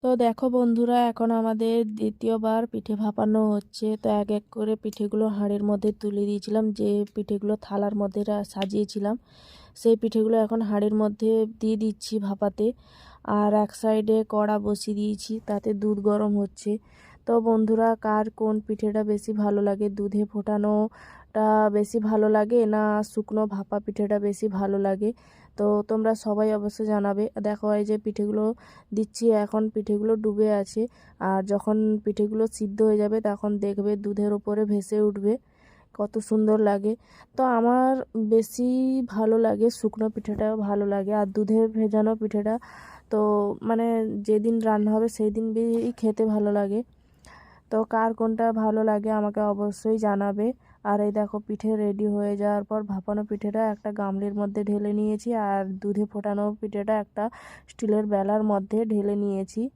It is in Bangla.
তো দেখো বন্ধুরা, এখন আমাদের দ্বিতীয়বার পিঠে ভাপানো হচ্ছে। তো এক এক করে পিঠেগুলো হাঁড়ির মধ্যে তুলে দিয়েছিলাম, যে পিঠেগুলো থালার মধ্যে সাজিয়েছিলাম সেই পিঠেগুলো এখন হাঁড়ির মধ্যে দিয়ে দিচ্ছি ভাপাতে। আর এক সাইডে কড়া বসিয়ে দিয়েছি, তাতে দুধ গরম হচ্ছে। তো বন্ধুরা, কার কোন পিঠেটা বেশি ভালো লাগে, দুধে ফোটানোটা বেশি ভালো লাগে না শুকনো ভাপা পিঠেটা বেশি ভালো লাগে? তো তোমরা সবাই অবশ্যই জানাবে। দেখো এই যে পিঠেগুলো দিচ্ছি, এখন পিঠেগুলো ডুবে আছে। আর যখন পিঠেগুলো সিদ্ধ হয়ে যাবে তখন দেখবে দুধের উপরে ভেসে উঠবে, কত সুন্দর লাগে। তো আমার বেশি ভালো লাগে শুকনো পিঠেটাও ভালো লাগে, আর দুধে ভেজানো পিঠেটা তো মানে যেদিন রান্না হবে সেই দিন খেতে ভালো লাগে। তো কার কোনটা ভালো লাগে আমাকে অবশ্যই জানাবে। আর এই দেখো, পিঠে রেডি হয়ে যাওয়ার পর ভাপানো পিঠেটা একটা গামলির মধ্যে ঢেলে নিয়েছি, আর দুধে ফোটানো পিঠেটা একটা স্টিলের বেলার মধ্যে ঢেলে নিয়েছি।